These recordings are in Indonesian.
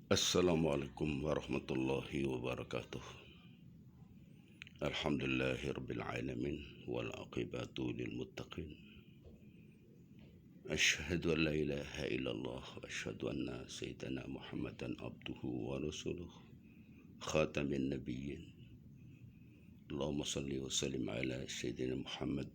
Assalamualaikum warahmatullahi wabarakatuh. Alhamdulillahi rabbil alamin wal aqibatu lil muttaqin. Asyhadu an la ilaha illallah wa asyhadu anna sayyidana Muhammadan abduhu wa rasuluh khatamin nabiyyin. Allahumma salli wa sallim ala sayyidina Muhammad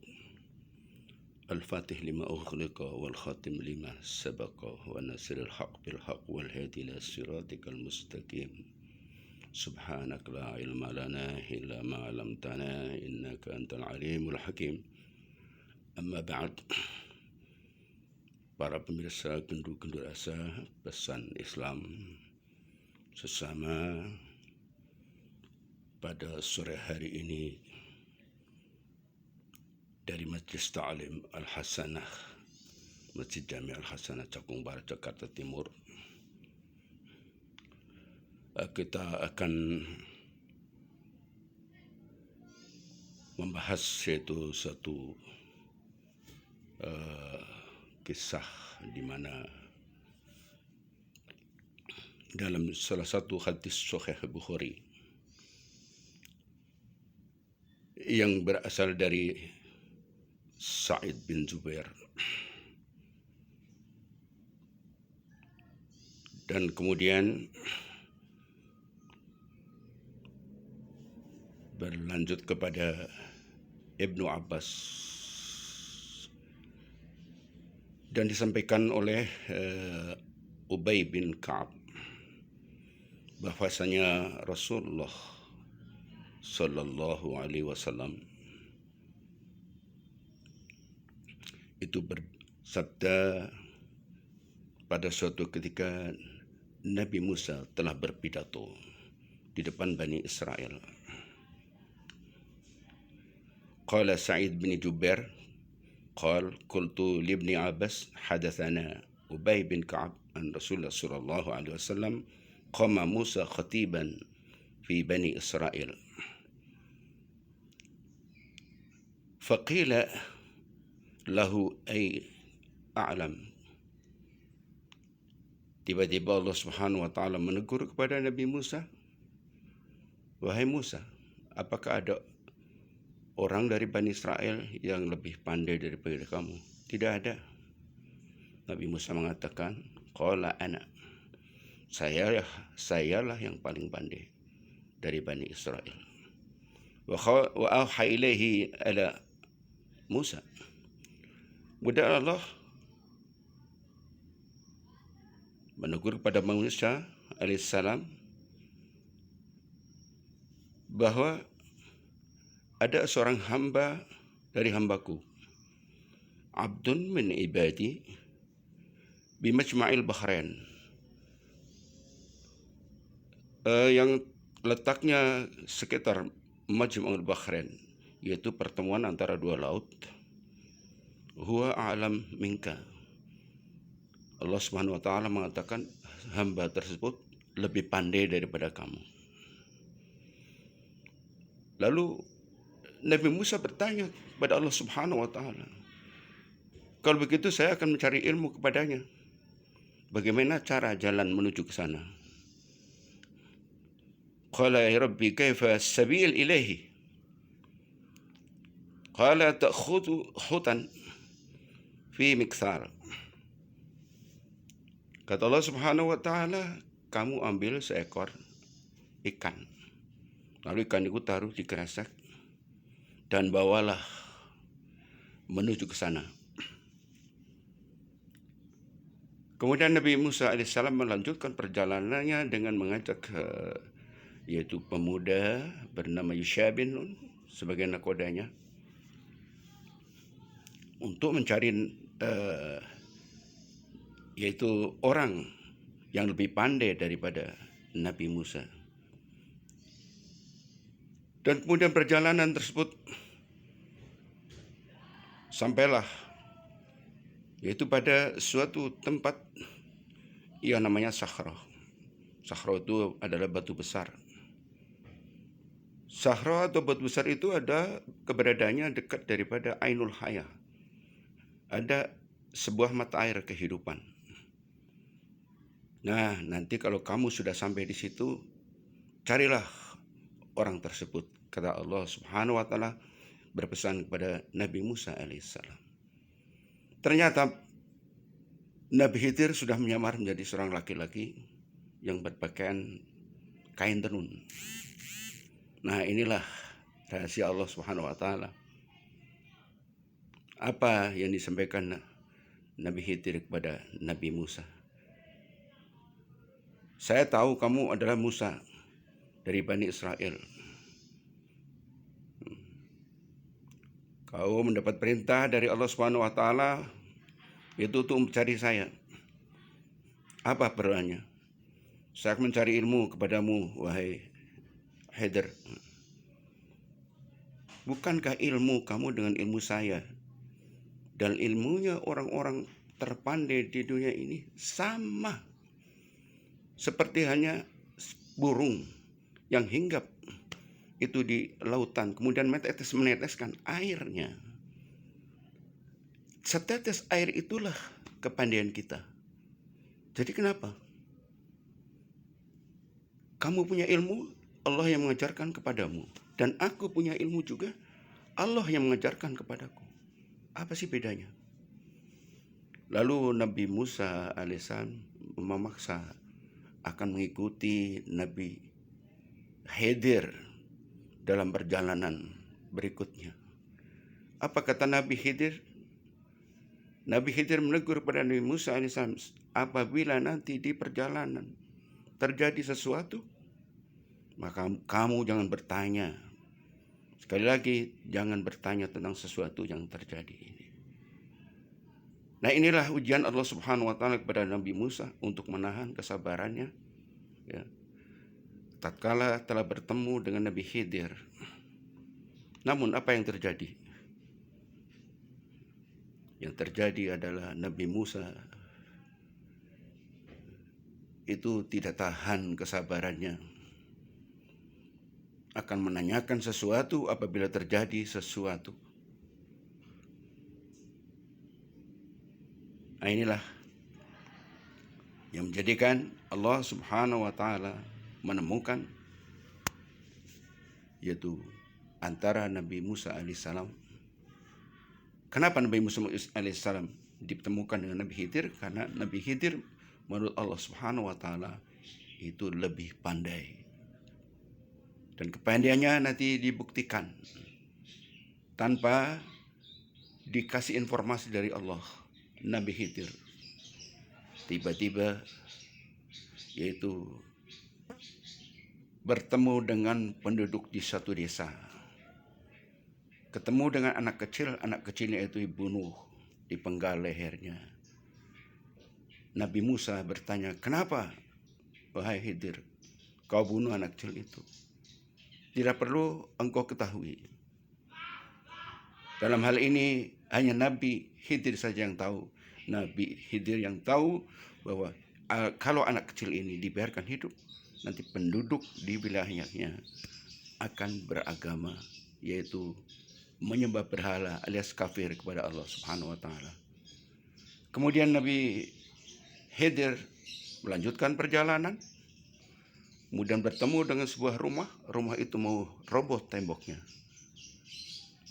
الفاتح لما أغلق والخاتم لما سبق وناصر الحق بالحق والهادي إلى صراطك المستقيم. سبحانك لا علم لنا إلا ما علمتنا إنك أنت العليم الحكيم. Amma ba'd. Para pemirsa Gendur-Gendur Asa Pesan Islam sesama, pada sore hari ini dari Majlis Ta'lim Al-Hasanah, Masjid Jami Al-Hasanah Cakung Barat, Jakarta Timur, kita akan membahas yaitu satu kisah di mana dalam salah satu hadis Sahih Bukhari yang berasal dari Sa'id bin Jubair, dan kemudian berlanjut kepada Ibnu Abbas, dan disampaikan oleh Ubay bin Ka'ab bahwasanya Rasulullah Sallallahu Alaihi Wasallam itu bersabda pada suatu ketika Nabi Musa telah berpidato di depan Bani Israel. Qala Sa'id bin Jubair qal qultu li ibni Abbas hadatsana Ubay bin Ka'ab an Rasulullah sallallahu alaihi wasallam qama Musa khatiban fi Bani Israel faqila lahu ay a'lam. Tiba-tiba Allah Subhanahu wa taala menegur kepada Nabi Musa, "Wahai Musa, apakah ada orang dari Bani Israel yang lebih pandai daripada kamu?" Tidak ada. Nabi Musa mengatakan, "Qala ana." Sayalah yang paling pandai dari Bani Israel. Wa auha ilaihi ala Musa. Kemudian Allah menegur kepada Musa alaihissalam bahwa ada seorang hamba dari hambaku, abdun min ibadi bimajma'il bahrain, yang letaknya sekitar Majma'ul Bahrain, yaitu pertemuan antara dua laut. Huwa a'lam minka. Allah Subhanahu wa taala mengatakan hamba tersebut lebih pandai daripada kamu. Lalu Nabi Musa bertanya kepada Allah Subhanahu wa taala, "Kalau begitu saya akan mencari ilmu kepadanya. Bagaimana cara jalan menuju ke sana?" Qala ya Rabbi kaifa sabil ilaihi? Qala ta'khudhu hutan fi mikthar. Kata Allah Subhanahu wa taala, kamu ambil seekor ikan. Lalu ikan itu taruh di kerasak dan bawalah menuju ke sana. Kemudian Nabi Musa alaihissalam melanjutkan perjalanannya dengan mengajak yaitu pemuda bernama Yusha bin Nun sebagai nakodanya untuk mencari yaitu orang yang lebih pandai daripada Nabi Musa. Dan kemudian perjalanan tersebut sampailah yaitu pada suatu tempat yang namanya Sakhra. Sakhra itu adalah batu besar. Sakhra atau batu besar itu ada keberadaannya dekat daripada Ainul Hayah. Ada sebuah mata air kehidupan. Nah, nanti kalau kamu sudah sampai di situ, carilah orang tersebut. Kata Allah Subhanahu wa taala berpesan kepada Nabi Musa alaihissalam. Ternyata Nabi Khidir sudah menyamar menjadi seorang laki-laki yang berpakaian kain tenun. Nah, inilah rahasia Allah Subhanahu wa taala. Apa yang disampaikan Nabi Khidir kepada Nabi Musa? Saya tahu kamu adalah Musa dari Bani Israel. Kau mendapat perintah dari Allah Subhanahu wa taala itu untuk mencari saya. Apa perlunya? Saya akan mencari ilmu kepadamu, wahai Khidir. Bukankah ilmu kamu dengan ilmu saya? Dan ilmunya orang-orang terpandai di dunia ini sama. Seperti hanya burung yang hinggap itu di lautan, kemudian meneteskan airnya. Setetes air itulah kepandaian kita. Jadi kenapa? Kamu punya ilmu, Allah yang mengajarkan kepadamu. Dan aku punya ilmu juga, Allah yang mengajarkan kepadaku. Apa sih bedanya? Lalu Nabi Musa alaihissalam memaksa akan mengikuti Nabi Khidir dalam perjalanan berikutnya. Apa kata Nabi Khidir? Nabi Khidir menegur pada Nabi Musa alaihissalam, apabila nanti di perjalanan terjadi sesuatu, maka kamu jangan bertanya. Sekali lagi, jangan bertanya tentang sesuatu yang terjadi ini. Nah, inilah ujian Allah Subhanahu wa taala kepada Nabi Musa untuk menahan kesabarannya, ya. Tatkala telah bertemu dengan Nabi Khidir. Namun apa yang terjadi? Yang terjadi adalah Nabi Musa itu tidak tahan kesabarannya, akan menanyakan sesuatu apabila terjadi sesuatu. Nah, inilah yang menjadikan Allah Subhanahu wa taala menemukan, yaitu antara Nabi Musa alaihissalam. Kenapa Nabi Musa alaihissalam ditemukan dengan Nabi Khidir? Karena Nabi Khidir menurut Allah Subhanahu wa taala itu lebih pandai. Dan kepandaiannya nanti dibuktikan tanpa dikasih informasi dari Allah. Nabi Khidir tiba-tiba yaitu bertemu dengan penduduk di satu desa. Ketemu dengan anak kecilnya itu dibunuh, dipenggal lehernya. Nabi Musa bertanya, kenapa wahai Khidir kau bunuh anak kecil itu? Tidak perlu engkau ketahui. Dalam hal ini hanya Nabi Khidir saja yang tahu. Nabi Khidir yang tahu bahwa kalau anak kecil ini dibiarkan hidup, nanti penduduk di wilayahnya akan beragama, yaitu menyembah berhala alias kafir kepada Allah Subhanahu wa taala. Kemudian Nabi Khidir melanjutkan perjalanan, kemudian bertemu dengan sebuah rumah itu mau roboh temboknya.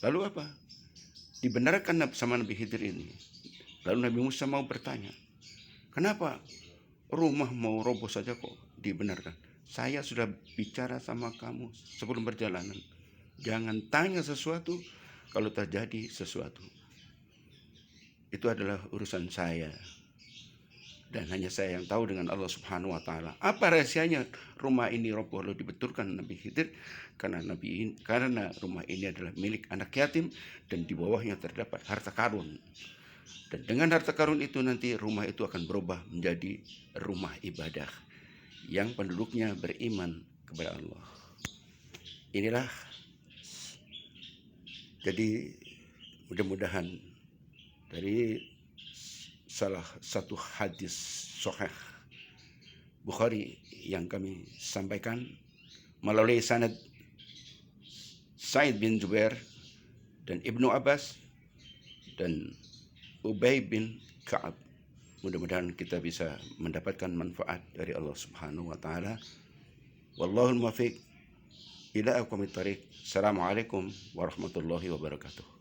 Lalu apa? Dibenarkan sama Nabi Khidir ini. Lalu Nabi Musa mau bertanya, kenapa rumah mau roboh saja kok dibenarkan? Saya sudah bicara sama kamu sebelum perjalanan. Jangan tanya sesuatu kalau terjadi sesuatu. Itu adalah urusan saya. Dan hanya saya yang tahu dengan Allah Subhanahu wa taala. Apa rahasianya rumah ini roboh? Lalu dibetulkan Nabi Khidir karena rumah ini adalah milik anak yatim dan di bawahnya terdapat harta karun. Dan dengan harta karun itu nanti rumah itu akan berubah menjadi rumah ibadah yang penduduknya beriman kepada Allah. Inilah jadi mudah-mudahan dari salah satu hadis sahih Bukhari yang kami sampaikan melalui sanad Sa'id bin Jubair dan Ibnu Abbas dan Ubay bin Ka'ab Mudah-mudahan kita bisa mendapatkan manfaat dari Allah Subhanahu wa taala. Wallahul muwaffiq ila aqwamit thoriq. Assalamualaikum warahmatullahi wabarakatuh.